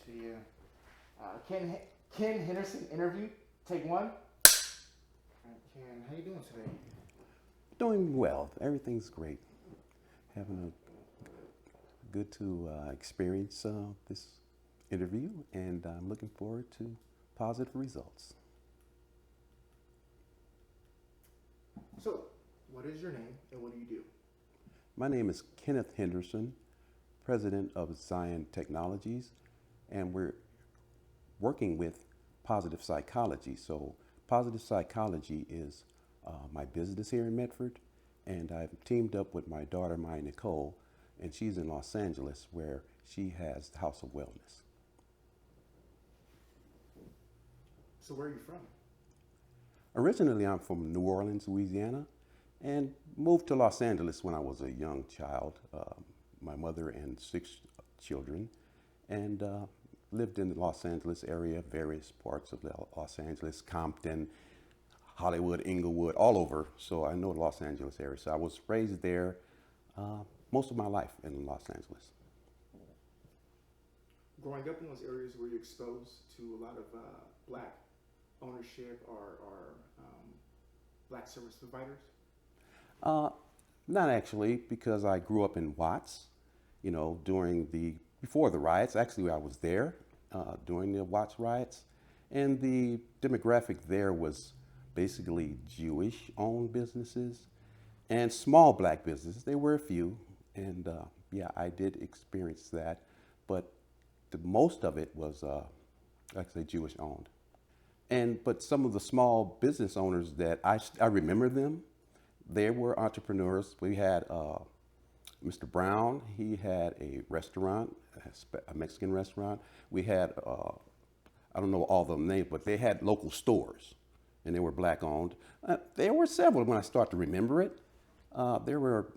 to you. Ken Henderson interview, take one. All right, Ken, how you doing today? Doing well. Everything's great. Having a good to experience this interview, and I'm looking forward to positive results. So, what is your name and what do you do? My name is Kenneth Henderson, president of Zion Technologies, and we're working with positive psychology. So, positive psychology is my business here in Medford, and I've teamed up with my daughter, Maya Nicole, and she's in Los Angeles, where she has the House of Wellness. So, where are you from? Originally, I'm from New Orleans, Louisiana, and moved to Los Angeles when I was a young child. My mother and 6 children, and lived in the Los Angeles area, various parts of Los Angeles, Compton, Hollywood, Inglewood, all over. So I know the Los Angeles area. So I was raised there most of my life in Los Angeles. Growing up in those areas, were you exposed to a lot of black ownership or black service providers? Not actually, because I grew up in Watts, before the riots. Actually, I was there during the Watts riots, and the demographic there was basically Jewish-owned businesses and small black businesses. There were a few, and yeah, I did experience that, but the most of it was actually Jewish-owned. But some of the small business owners that I remember them, they were entrepreneurs. We had Mr. Brown. He had a restaurant, a Mexican restaurant. We had, I don't know all the names, but they had local stores, and they were black owned. There were several when I start to remember it. There were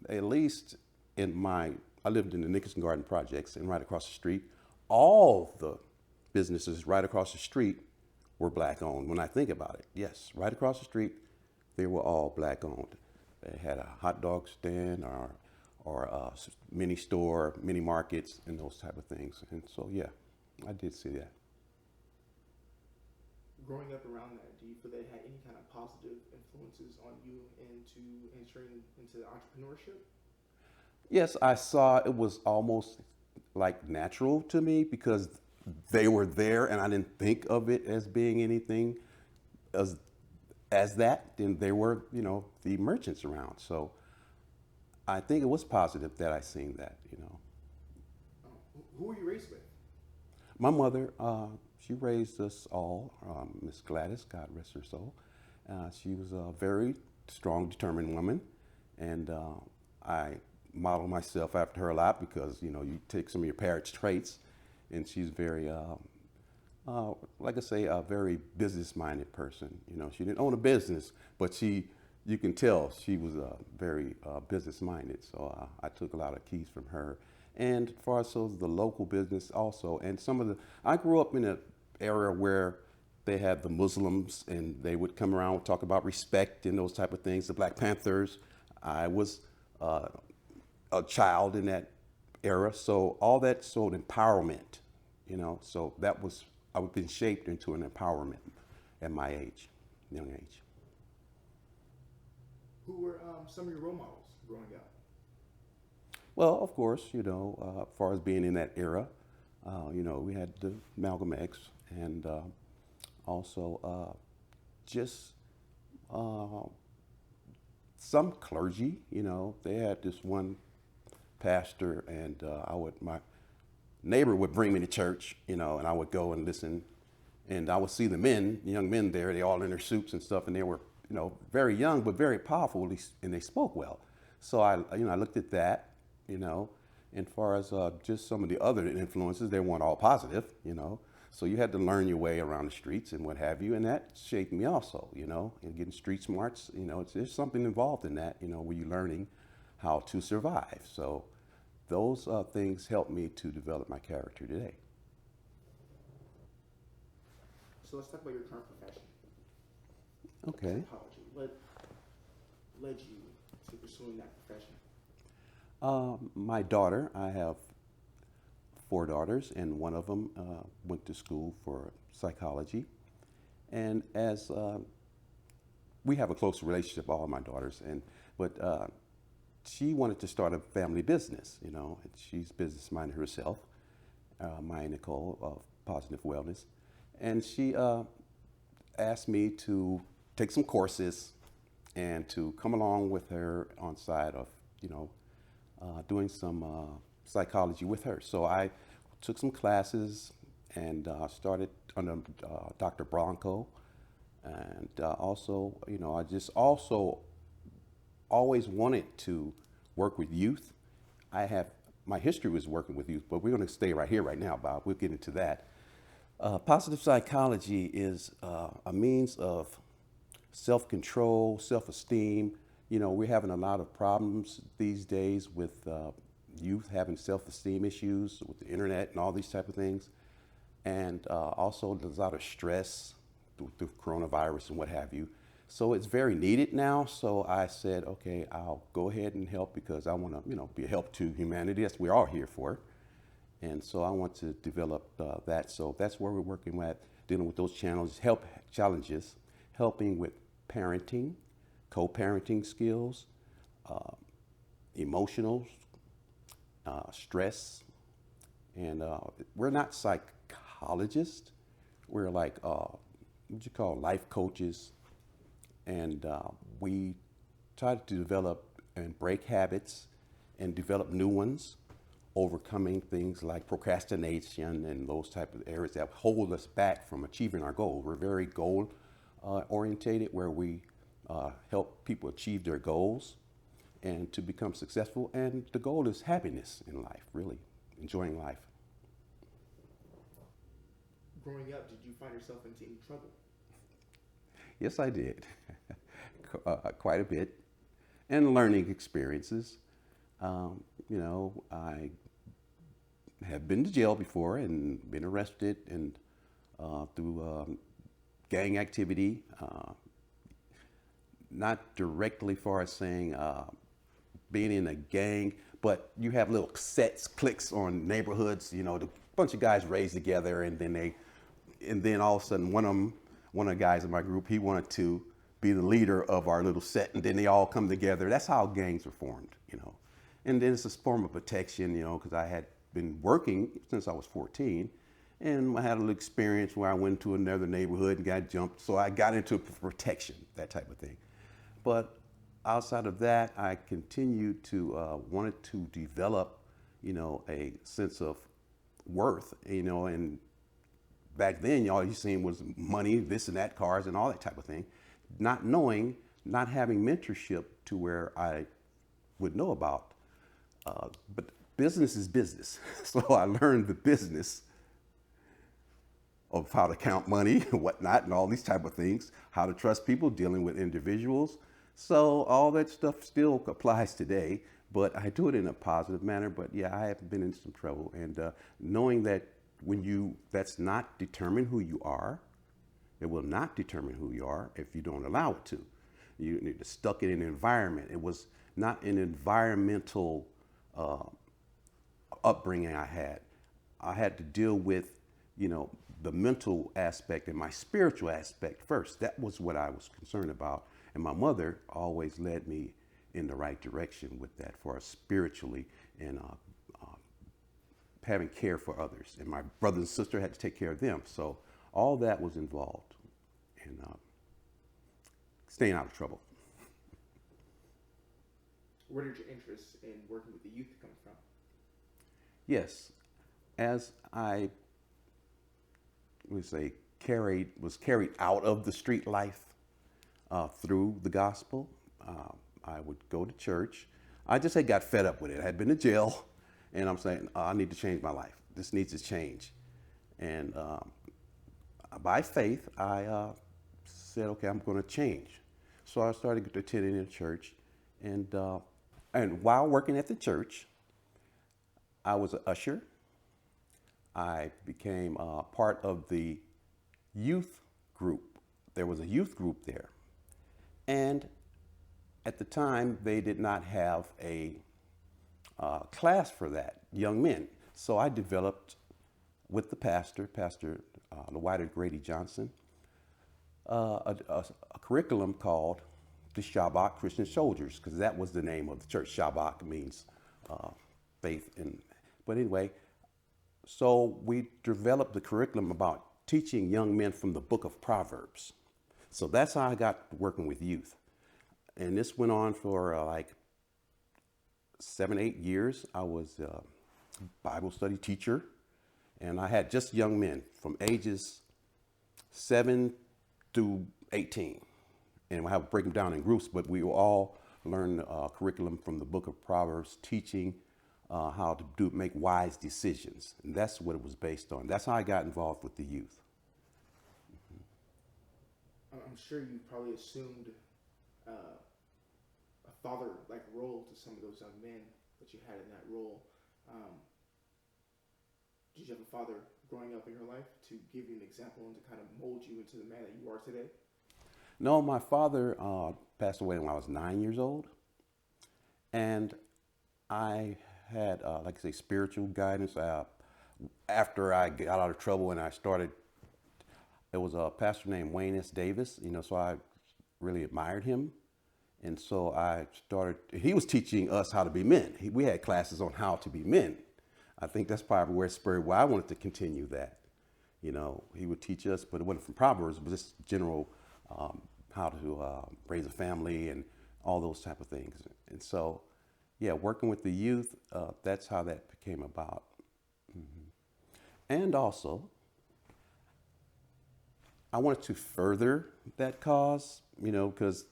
at least I lived in the Nicholson Garden Projects, and right across the street, all the businesses right across the street were black owned. When I think about it, yes, right across the street, they were all black owned. They had a hot dog stand or a mini store, mini markets, and those type of things. And so, yeah, I did see that. Growing up around that, do you feel they had any kind of positive influences on you into entering into entrepreneurship? Yes, I saw it was almost like natural to me because they were there and I didn't think of it as being anything as that. Then there were, the merchants around. So I think it was positive that I seen that. Who were you raised with? My mother, she raised us all, Miss Gladys, God rest her soul. She was a very strong, determined woman, and I model myself after her a lot because, you take some of your parents' traits, and she's very, like I say, a very business-minded person. She didn't own a business, but you can tell she was very business-minded. So I took a lot of keys from her. And as far as the local business also, and I grew up in an area where they had the Muslims, and they would come around and talk about respect and those type of things. The Black Panthers. I was a child in that era, so all that showed empowerment. So I've been shaped into an empowerment at my age, young age. Who were some of your role models growing up? Well, of course, as far as being in that era, we had the Malcolm X, and also just some clergy. They had this one pastor, and my neighbor would bring me to church, and I would go and listen, and I would see the young men there. They all in their suits and stuff, and they were, very young but very powerful, and they spoke well. So I looked at that, and far as just some of the other influences, they weren't all positive, So you had to learn your way around the streets and what have you, and that shaped me also, and getting street smarts, there's something involved in that, where you're learning how to survive. So those things helped me to develop my character today. So let's talk about your current profession. Okay. Psychology. What led you to pursuing that profession? My daughter, I have four daughters, and one of them went to school for psychology. And as we have a close relationship, all of my daughters, but she wanted to start a family business, you know, and she's business-minded herself, Maya Nicole of Positive Wellness. And she asked me to take some courses and to come along with her on side of, you know, doing some psychology with her. So I took some classes and started under Dr. Bronco. And also, you know, I just also always wanted to work with youth. My history was working with youth, but we're going to stay right here right now, Bob. We'll get into that. Positive psychology is a means of self-control, self-esteem. You know, we're having a lot of problems these days with youth having self-esteem issues with the internet and all these type of things. And also there's a lot of stress through coronavirus and what have you. So it's very needed now. So I said, okay, I'll go ahead and help because I want to, you know, be a help to humanity. That's what we're all here for. And so I want to develop that. So that's where we're working with, dealing with those challenges, helping with parenting, co-parenting skills, emotional stress. And we're not psychologists. We're like, what you call life coaches. And we try to develop and break habits and develop new ones, overcoming things like procrastination and those type of areas that hold us back from achieving our goal. We're very goal orientated, where we help people achieve their goals and to become successful. And the goal is happiness in life, really enjoying life. Growing up, did you find yourself into any trouble? Yes, I did. Quite a bit. And learning experiences. You know, I have been to jail before and been arrested and through gang activity. Not directly far as saying being in a gang, but you have little cliques on neighborhoods, you know, the bunch of guys raised together, and then all of a sudden one of the guys in my group, he wanted to be the leader of our little set, and then they all come together. That's how gangs were formed, you know. And then it's a form of protection, you know, because I had been working since I was 14, and I had a little experience where I went to another neighborhood and got jumped, so I got into protection, that type of thing. But outside of that, I continued to wanted to develop, you know, a sense of worth, you know, and back then, all you seen was money, this and that, cars, and all that type of thing. Not knowing, not having mentorship to where I would know about. But business is business. So I learned the business of how to count money and whatnot and all these type of things, how to trust people, dealing with individuals. So all that stuff still applies today, but I do it in a positive manner. But yeah, I have been in some trouble. And knowing that that's not determine who you are. It will not determine who you are if you don't allow it to. You stuck in an environment. It was not an environmental upbringing I had. I had to deal with, you know, the mental aspect and my spiritual aspect first. That was what I was concerned about. And my mother always led me in the right direction with that for us spiritually and having care for others. And my brother and sister had to take care of them. So all that was involved in staying out of trouble. Where did your interest in working with the youth come from? Yes, as I was carried out of the street life through the gospel. I would go to church. I just had got fed up with it. I had been to jail, and I'm saying, I need to change my life. This needs to change. And by faith, I said, okay, I'm going to change. So I started attending a church, and while working at the church, I was an usher. I became part of the youth group. There was a youth group there. And at the time, they did not have a class for that, young men. So I developed with the Pastor Dwight Grady Johnson, a curriculum called the Shabbat Christian Soldiers, because that was the name of the church. Shabbat means faith. But anyway, so we developed the curriculum about teaching young men from the book of Proverbs. So that's how I got working with youth. And this went on for like 7, 8 years. I was a Bible study teacher, and I had just young men from ages 7 through 18. And I have to break them down in groups, but we will all learn curriculum from the book of Proverbs, teaching how to make wise decisions. And that's what it was based on. That's how I got involved with the youth. I'm sure you probably assumed a father-like role to some of those young men that you had in that role. Did you have a father growing up in your life to give you an example and to kind of mold you into the man that you are today? No, my father passed away when I was 9 years old. And I had, like I say, spiritual guidance. After I got out of trouble and I started, there was a pastor named Wayne S. Davis, so I really admired him. And so I started, he was teaching us how to be men. We had classes on how to be men. I think that's probably where it spurred why I wanted to continue that. He would teach us, but it wasn't from Proverbs, but just general how to raise a family and all those type of things. And so, yeah, working with the youth, that's how that came about. And also, I wanted to further that cause, because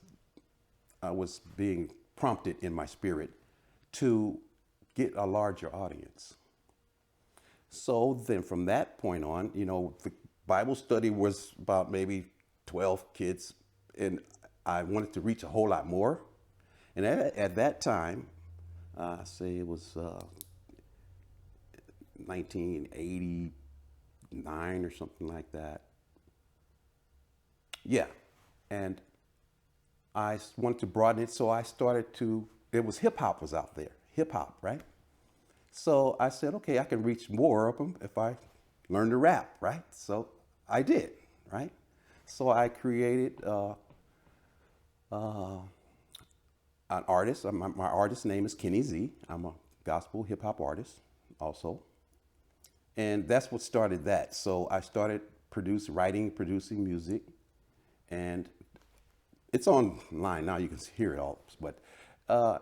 I was being prompted in my spirit to get a larger audience. So then from that point on, the Bible study was about maybe 12 kids, and I wanted to reach a whole lot more. And at that time, say it was 1989 or something like that. Yeah. And I wanted to broaden it, so I started to, it was hip hop was out there, hip hop, right? So I said, okay, I can reach more of them if I learn to rap, right? So I did, right? So I created an artist. My artist name is Kenny Z. I'm a gospel hip hop artist also. And that's what started that. So I started producing music, and it's online now. You can hear it all. But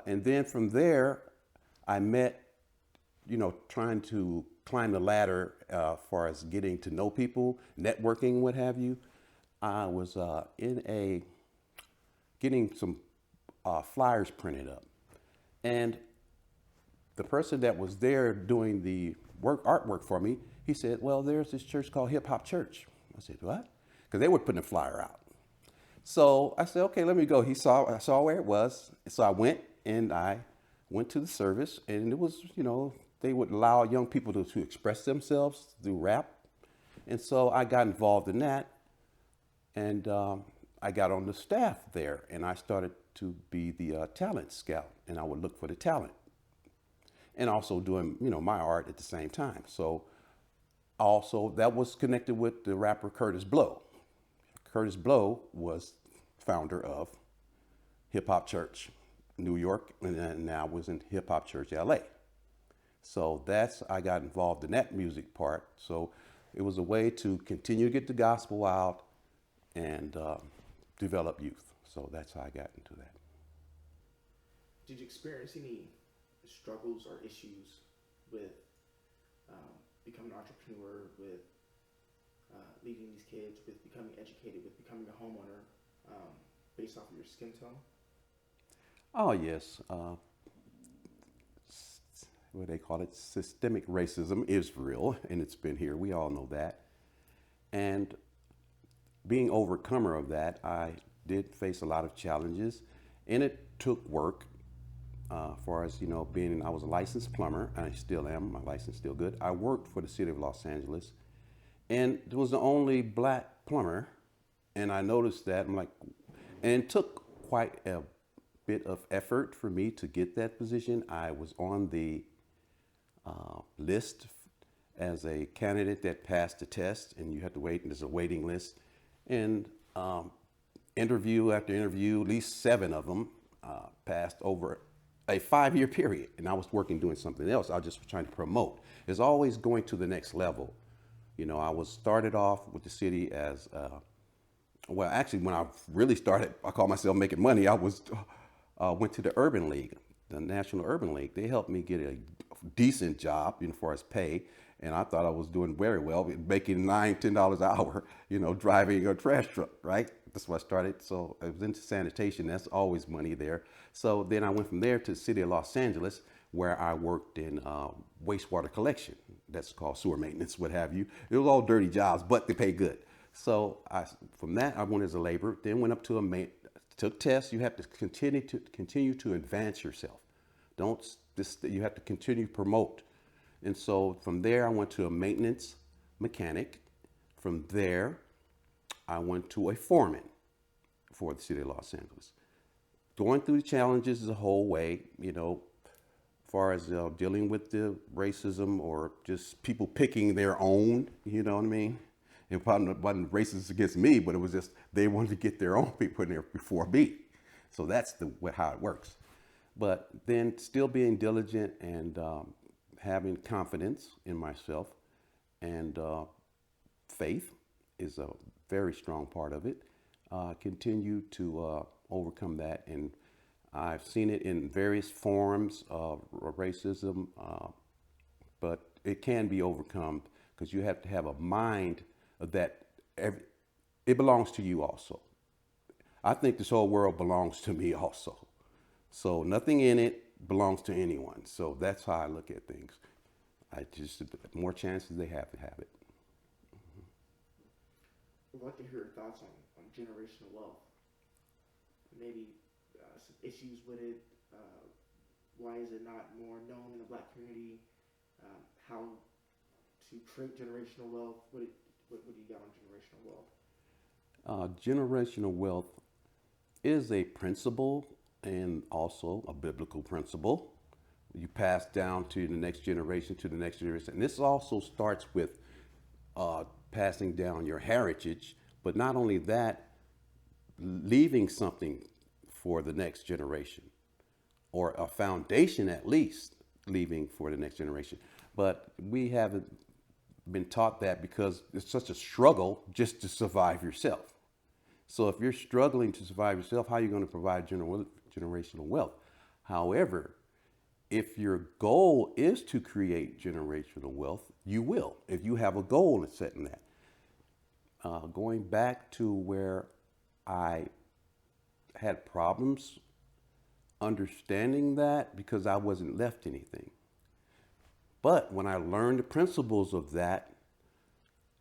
and then from there, I met, trying to climb the ladder as far as getting to know people, networking, what have you. I was getting some flyers printed up, and the person that was there doing the artwork for me, he said, "Well, there's this church called Hip Hop Church." I said, "What?" Because they were putting a flyer out. So I said, "Okay, let me go." I saw where it was, so I went to the service, and it was, they would allow young people to express themselves through rap, and so I got involved in that, and I got on the staff there, and I started to be the talent scout, and I would look for the talent, and also doing, my art at the same time. So also that was connected with the rapper Curtis Blow. Curtis Blow was founder of Hip Hop Church, New York, and now was in Hip Hop Church, LA. So I got involved in that music part. So it was a way to continue to get the gospel out and develop youth. So that's how I got into that. Did you experience any struggles or issues with becoming an entrepreneur, with leading these kids, with becoming educated, with becoming a homeowner, based off of your skin tone? Oh, yes. What they call it, systemic racism is real, and it's been here. We all know that. And being overcomer of that, I did face a lot of challenges, and it took work. Far as, I was a licensed plumber, and I still am. My license is still good. I worked for the city of Los Angeles, and it was the only black plumber, and I noticed that. I'm like, and it took quite a bit of effort for me to get that position. I was on the list as a candidate that passed the test, and you have to wait, and there's a waiting list. And interview after interview, at least 7 of them passed over a 5-year period. And I was working doing something else. I was just trying to promote. It's always going to the next level. You know, I was started off with the city as, well, actually, when I really started, I call myself making money. I was went to the Urban League, the National Urban League. They helped me get a decent job, you know, as far as pay. And I thought I was doing very well, making $9, $10 an hour, you know, driving a trash truck, right? That's what I started. So I was into sanitation. That's always money there. So then I went from there to the city of Los Angeles, where I worked in wastewater collection. That's called sewer maintenance, what have you. It was all dirty jobs, but they pay good. So from that, I went as a laborer, then went up to took tests. You have to continue to advance yourself. You have to continue to promote. And so from there, I went to a maintenance mechanic. From there, I went to a foreman for the city of Los Angeles. Going through the challenges the whole way, you know, as far as dealing with the racism or just people picking their own, you know what I mean? It probably wasn't racist against me, but it was just they wanted to get their own people in there before me. So that's how it works. But then still being diligent and having confidence in myself and faith is a very strong part of it. Continue to overcome that, and I've seen it in various forms of racism, but it can be overcome because you have to have a mind that it belongs to you also. I think this whole world belongs to me also. So nothing in it belongs to anyone. So that's how I look at things. The more chances they have to have it. I'd like to hear your thoughts on generational wealth. Maybe some issues with it. Why is it not more known in the Black community? How to create generational wealth? What do you got on generational wealth? Generational wealth is a principle and also a biblical principle. You pass down to the next generation, And this also starts with passing down your heritage, but not only that, leaving something for the next generation, or a foundation at least, leaving for the next generation. But we haven't been taught that because it's such a struggle just to survive yourself. So if you're struggling to survive yourself, how are you going to provide generational wealth? However, if your goal is to create generational wealth, you will, if you have a goal in setting that. Going back to where I had problems understanding that because I wasn't left anything. But when I learned the principles of that,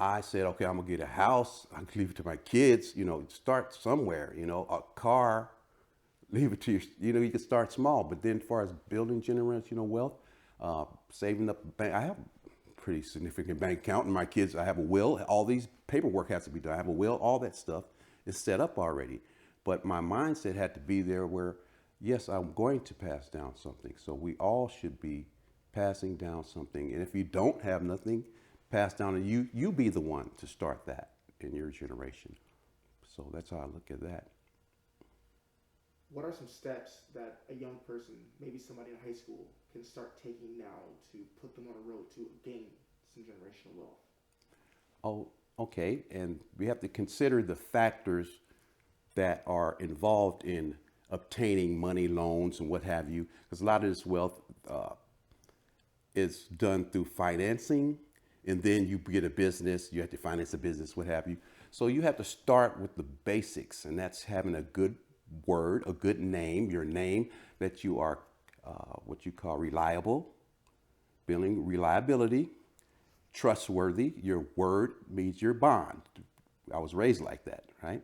I said, okay, I'm gonna get a house. I can leave it to my kids, you know, start somewhere, you know, a car, leave it to your, you know, you can start small. But then as far as building generational wealth, saving up bank, I have a pretty significant bank account, and my kids, I have a will, all these paperwork has to be done. I have a will, all that stuff is set up already. But my mindset had to be there where, yes, I'm going to pass down something. So we all should be passing down something. And if you don't have nothing, pass down, and you be the one to start that in your generation. So that's how I look at that. What are some steps that a young person, maybe somebody in high school, can start taking now to put them on a road to gain some generational wealth? Oh, okay. And we have to consider the factors that are involved in obtaining money, loans, and what have you. Because a lot of this wealth is done through financing, and then you get a business, you have to finance a business, what have you. So you have to start with the basics, and that's having a good word, a good name, your name, that you are what you call reliable, building reliability, trustworthy. Your word means your bond. I was raised like that, right?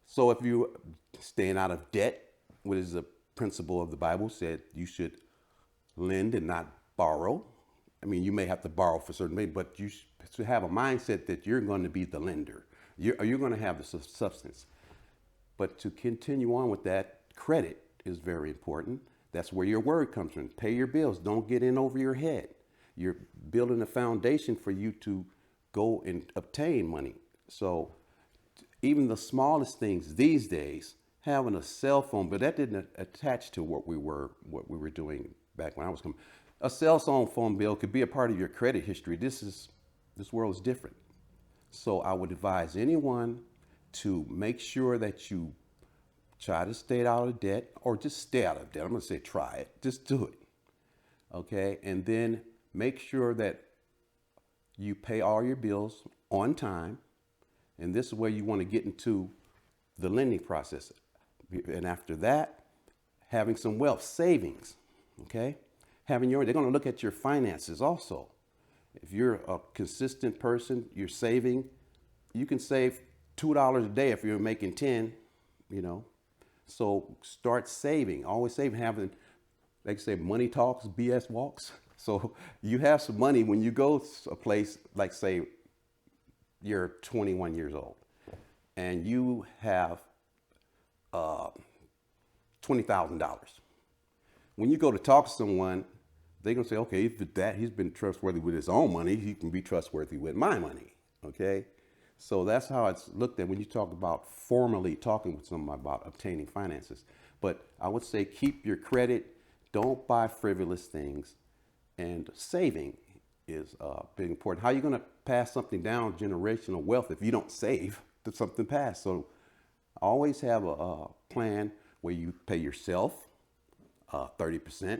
So if you staying out of debt, what is the principle of the Bible said you should lend and not borrow. I mean, you may have to borrow for certain things, but you should have a mindset that you're going to be the lender. You're going to have the substance. But to continue on with that, credit is very important. That's where your word comes from. Pay your bills. Don't get in over your head. you're building a foundation for you to go and obtain money. So even the smallest things these days, having a cell phone, but that didn't attach to what we were doing back when I was coming. A cell phone bill could be a part of your credit history. This world is different. So I would advise anyone to make sure that you try to stay out of debt, or just stay out of debt. I'm going to say try it. Just do it. Okay? And then make sure that you pay all your bills on time. And this is where you want to get into the lending process. And after that, having some wealth, savings. Okay? They're going to look at your finances also. If you're a consistent person, you're saving, you can save $2 a day if you're making 10, you know. So start saving, always saving, having, like say, money talks, BS walks. So you have some money when you go to a place, like say you're 21 years old and you have $20,000. When you go to talk to someone, they're going to say, okay, if he's been trustworthy with his own money, he can be trustworthy with my money, okay? So that's how it's looked at when you talk about formally talking with someone about obtaining finances. But I would say keep your credit, don't buy frivolous things, and saving is big important. How are you going to pass something down, generational wealth, if you don't save to something pass? So always have a plan where you pay yourself 30%,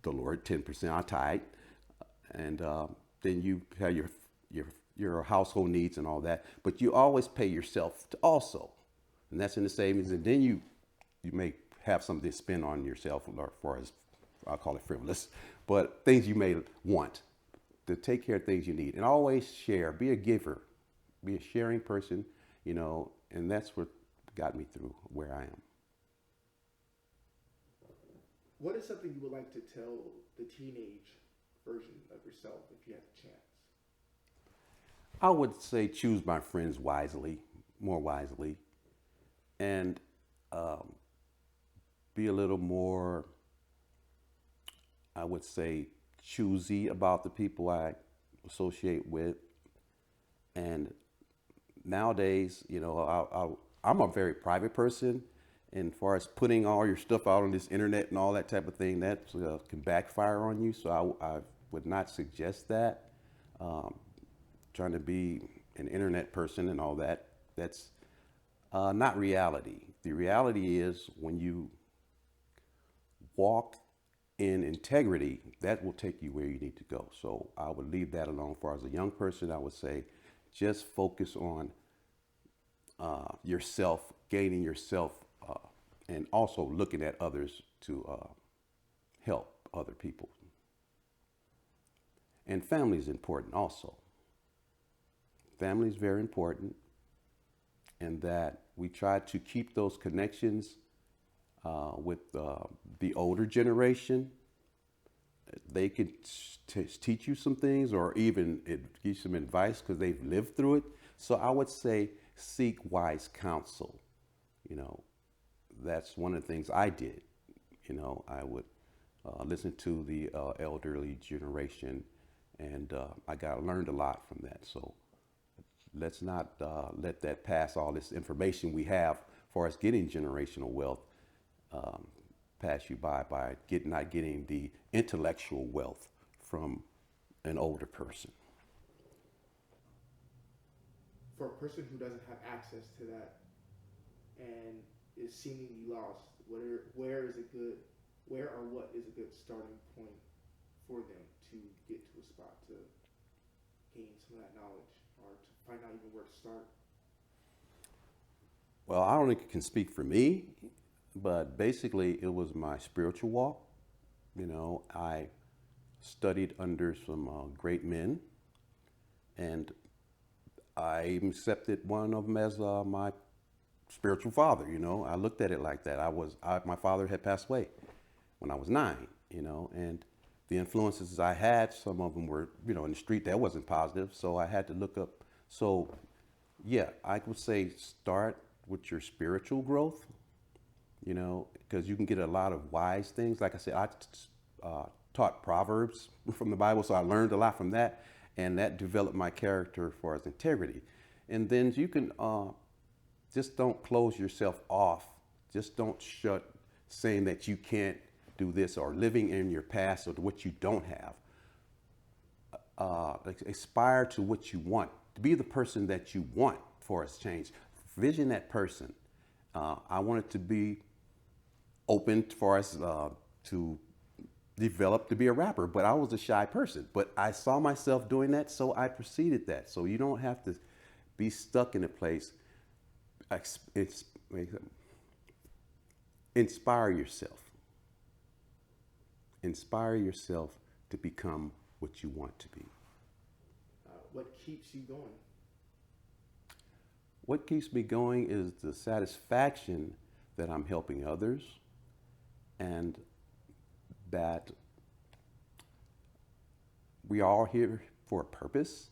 the Lord 10% I tithe, and then you have your household needs and all that. But you always pay yourself also, and that's in the savings. And then you may have something to spend on yourself, or for as I'll call it frivolous, but things you may want to take care of things you need. And always share. Be a giver. Be a sharing person. You know, and that's what got me through where I am. What is something you would like to tell the teenage version of yourself if you had the chance? I would say choose my friends wisely, more wisely, and be a little more, I would say, choosy about the people I associate with. And nowadays, you know, I'm a very private person. And as far as putting all your stuff out on this internet and all that type of thing, that can backfire on you. So I would not suggest that. Trying to be an internet person and all that, that's not reality. The reality is when you walk in integrity, that will take you where you need to go. So I would leave that alone. As far as a young person, I would say just focus on yourself, gaining yourself, and also looking at others to help other people. And family is important also. Family is very important, and that we try to keep those connections with the older generation. They could teach you some things, or even give you some advice because they've lived through it. So I would say seek wise counsel. You know, that's one of the things I did. You know, I would listen to the elderly generation, and I learned a lot from that. So let's not let that pass, all this information we have for us getting generational wealth, pass you by not getting the intellectual wealth from an older person. For a person who doesn't have access to that and is seemingly lost, where or what is a good starting point for them to get to a spot to gain some of that knowledge, or to find out even where to start? Well, I don't think it can speak for me, but basically it was my spiritual walk. You know, I studied under some great men, and I accepted one of them as my spiritual father. You know, I looked at it like that. My father had passed away when I was 9, you know, and the influences I had, some of them were, you know, in the street, that wasn't positive. So I had to look up. So yeah, I would say start with your spiritual growth, you know, because you can get a lot of wise things. Like I said, I taught Proverbs from the Bible, so I learned a lot from that, and that developed my character as far as integrity. And then you can just don't close yourself off. Just don't shut saying that you can't do this or living in your past or what you don't have. Aspire to what you want. To be the person that you want for us change. Vision that person. I wanted to be open for us to develop to be a rapper, but I was a shy person. But I saw myself doing that, so I proceeded that. So you don't have to be stuck in a place. Inspire yourself. Inspire yourself to become what you want to be. What keeps you going? What keeps me going is the satisfaction that I'm helping others and that we are all here for a purpose.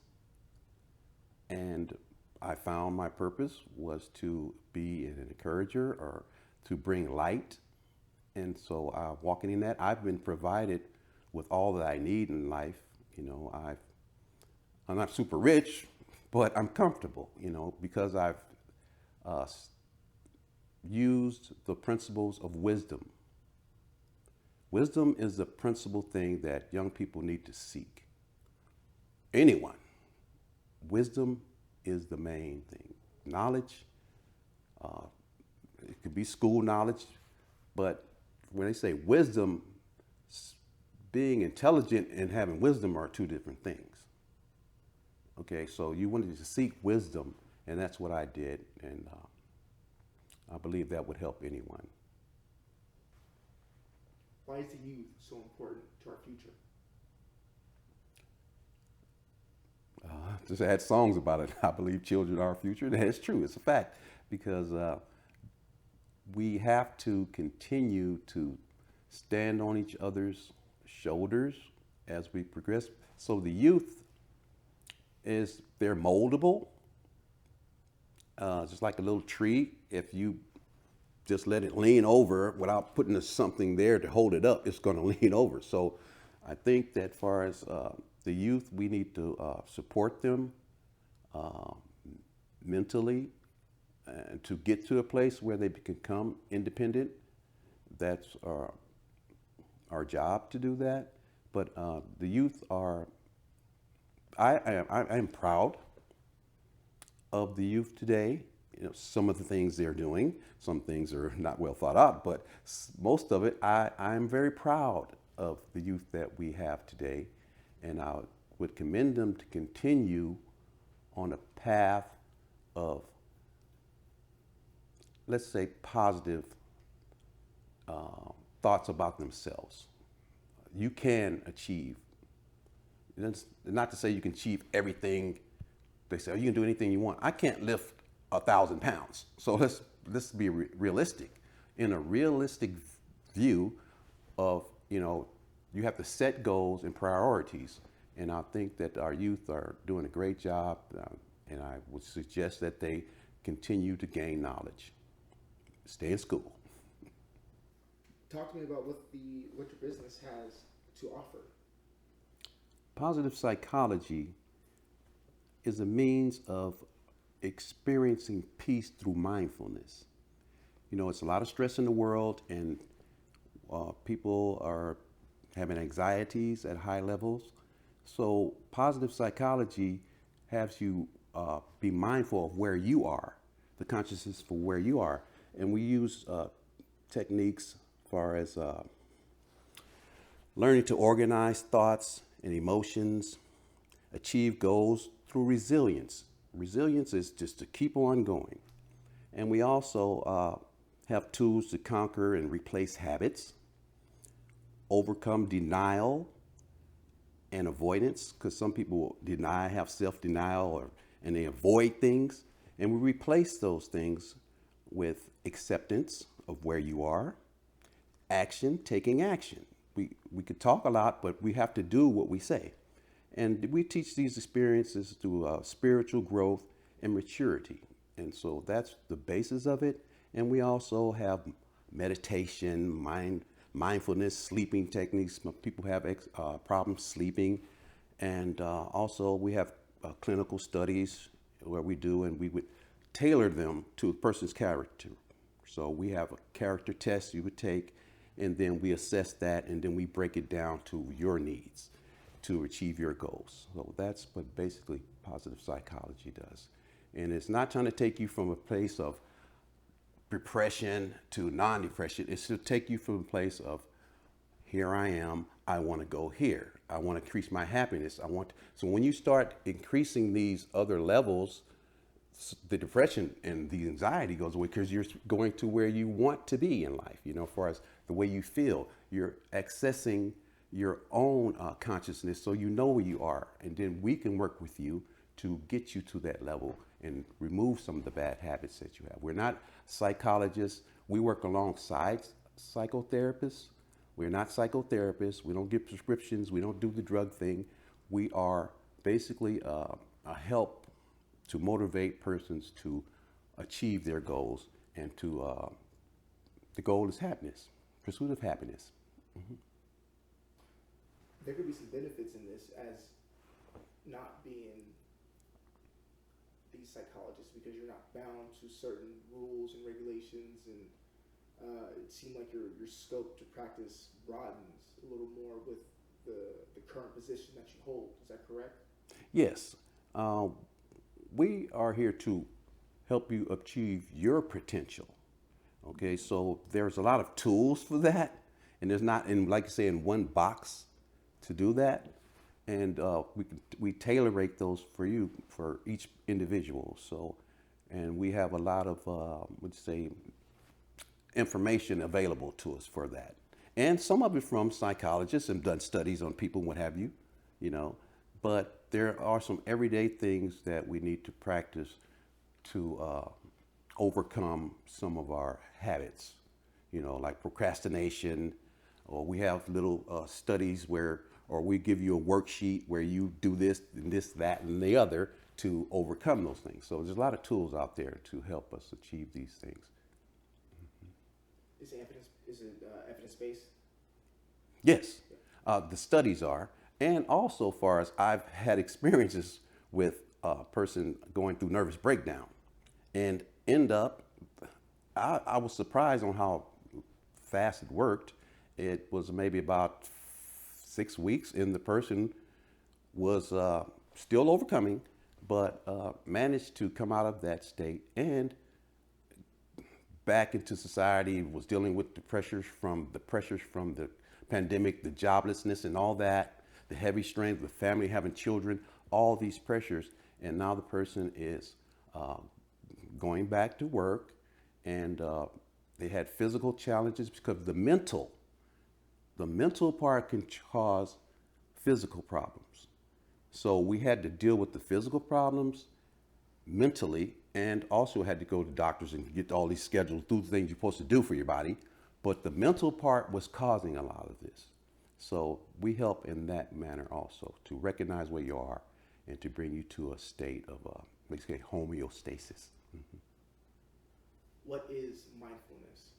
And I found my purpose was to be an encourager or to bring light. And so walking in that, I've been provided with all that I need in life. You know, I'm not super rich, but I'm comfortable, you know, because I've used the principles of wisdom. Wisdom is the principal thing that young people need to seek. Anyone. Wisdom is the main thing. Knowledge, it could be school knowledge, but when they say wisdom, being intelligent and having wisdom are two different things. Okay, so you wanted to seek wisdom, and that's what I did, and I believe that would help anyone. Why is the youth so important to our future? Just had songs about it. I believe children are our future, and that's true. It's a fact, because we have to continue to stand on each other's shoulders as we progress. So the youth they're moldable, just like a little tree. If you just let it lean over without putting something there to hold it up, it's going to lean over. So I think that as far as the youth, we need to support them mentally and to get to a place where they can become independent. That's our job to do that. But the youth are, I am proud of the youth today. You know, some of the things they're doing, some things are not well thought out, but most of it, I'm very proud of the youth that we have today. And I would commend them to continue on a path of, let's say, positive thoughts about themselves. You can achieve. It's not to say you can achieve everything. They say, oh, you can do anything you want. I can't lift 1,000 pounds. So let's be realistic. In a realistic view of, you know, you have to set goals and priorities. And I think that our youth are doing a great job. And I would suggest that they continue to gain knowledge. Stay in school. Talk to me about what your business has to offer. Positive psychology is a means of experiencing peace through mindfulness. You know, it's a lot of stress in the world, and people are having anxieties at high levels. So positive psychology has you be mindful of where you are, the consciousness for where you are. And we use techniques as far as learning to organize thoughts and emotions, achieve goals through resilience. Resilience is just to keep on going. And we also have tools to conquer and replace habits, overcome denial and avoidance, because some people deny, have self-denial, and they avoid things. And we replace those things with acceptance of where you are, action, taking action. We could talk a lot, but we have to do what we say. And we teach these experiences through spiritual growth and maturity. And so that's the basis of it. And we also have meditation, mindfulness, sleeping techniques. Some people have problems sleeping. And also we have clinical studies where we do, and we would tailor them to a person's character. So we have a character test you would take, and then we assess that, and then we break it down to your needs to achieve your goals. So that's what basically positive psychology does. And it's not trying to take you from a place of depression to non-depression. It's to take you from a place of, here I am, I want to go here. I want to increase my happiness. So when you start increasing these other levels, the depression and the anxiety goes away, because you're going to where you want to be in life, as far as the way you feel. You're accessing your own consciousness, so you know where you are. And then we can work with you to get you to that level and remove some of the bad habits that you have. We're not psychologists. We work alongside psychotherapists. We're not psychotherapists. We don't give prescriptions. We don't do the drug thing. We are basically a help to motivate persons to achieve their goals, and the goal is happiness, pursuit of happiness. Mm-hmm. There could be some benefits in this as not being these psychologists, because you're not bound to certain rules and regulations, and it seemed like your scope to practice broadens a little more with the current position that you hold. Is that correct? Yes. We are here to help you achieve your potential. Okay, so there's a lot of tools for that, and there's not, like you say, in one box to do that. And we tailor-make those for you, for each individual. So, and we have a lot of, information available to us for that. And some of it from psychologists and done studies on people, what have you, But there are some everyday things that we need to practice to overcome some of our habits, like procrastination, or we have little studies or we give you a worksheet where you do this and this, that, and the other to overcome those things. So there's a lot of tools out there to help us achieve these things. Mm-hmm. Is it evidence-based? Yes, the studies are. And also, far as I've had experiences with a person going through nervous breakdown, and I was surprised on how fast it worked. It was maybe about 6 weeks, and the person was still overcoming, but managed to come out of that state and back into society, was dealing with the pressures from the pandemic, the joblessness and all that, the heavy strain, the family having children, all these pressures. And now the person is going back to work, and they had physical challenges because the mental part can cause physical problems. So we had to deal with the physical problems mentally, and also had to go to doctors and get all these scheduled through things you're supposed to do for your body. But the mental part was causing a lot of this. So we help in that manner also, to recognize where you are and to bring you to a state of basically homeostasis. Mm-hmm. What is mindfulness?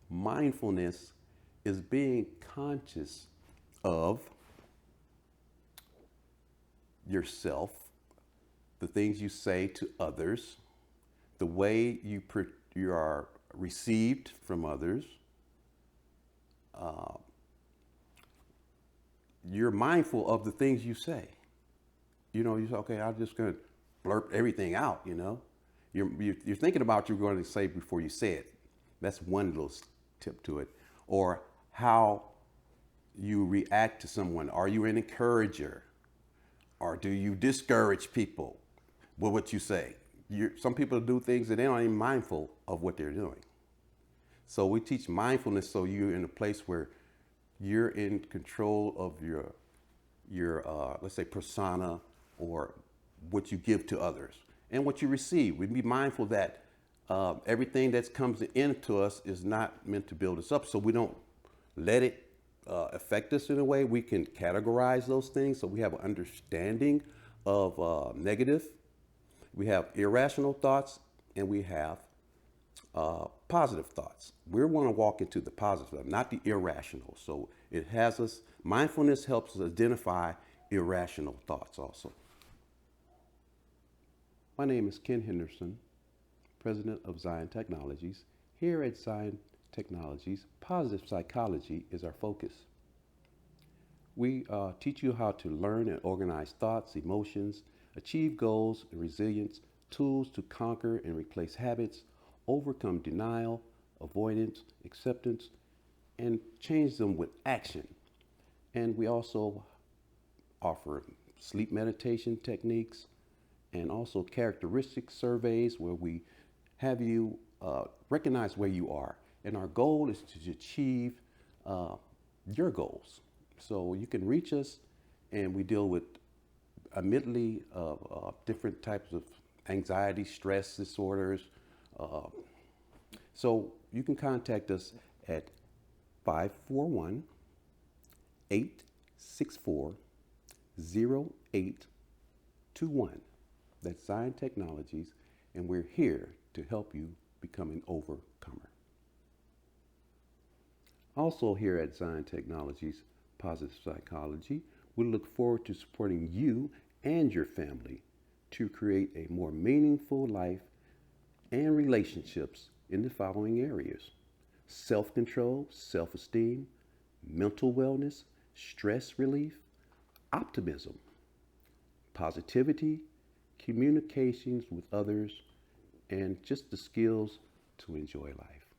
Mindfulness is being conscious of yourself, the things you say to others, the way you are received from others. You're mindful of the things you say. You say, okay, I'm just going to blurp everything out, You're thinking about what you're going to say before you say it. That's one little tip to it. Or how you react to someone. Are you an encourager? Or do you discourage people with what you say? Some people do things that they're not even mindful of what they're doing. So we teach mindfulness, so you're in a place where you're in control of your let's say persona, or what you give to others and what you receive. We be mindful that everything that comes into us is not meant to build us up, so we don't let it affect us in a way. We can categorize those things, so we have an understanding of negative. We have irrational thoughts, and we have positive thoughts. We want to walk into the positive, not the irrational. So it has us, mindfulness helps us identify irrational thoughts also. My name is Ken Henderson, president of Zion Technologies. Here at Zion Technologies, positive psychology is our focus. We teach you how to learn and organize thoughts, emotions, achieve goals and resilience, tools to conquer and replace habits, overcome denial, avoidance, acceptance, and change them with action. And we also offer sleep meditation techniques and also characteristic surveys where we have you recognize where you are. And our goal is to achieve your goals. So you can reach us, and we deal with a medley of different types of anxiety, stress disorders. So you can contact us at 541 864 0821. That's Zion Technologies, and we're here to help you become an overcomer. Also here at Zion Technologies Positive Psychology, we look forward to supporting you and your family to create a more meaningful life and relationships in the following areas: self-control, self-esteem, mental wellness, stress relief, optimism, positivity, communications with others, and just the skills to enjoy life.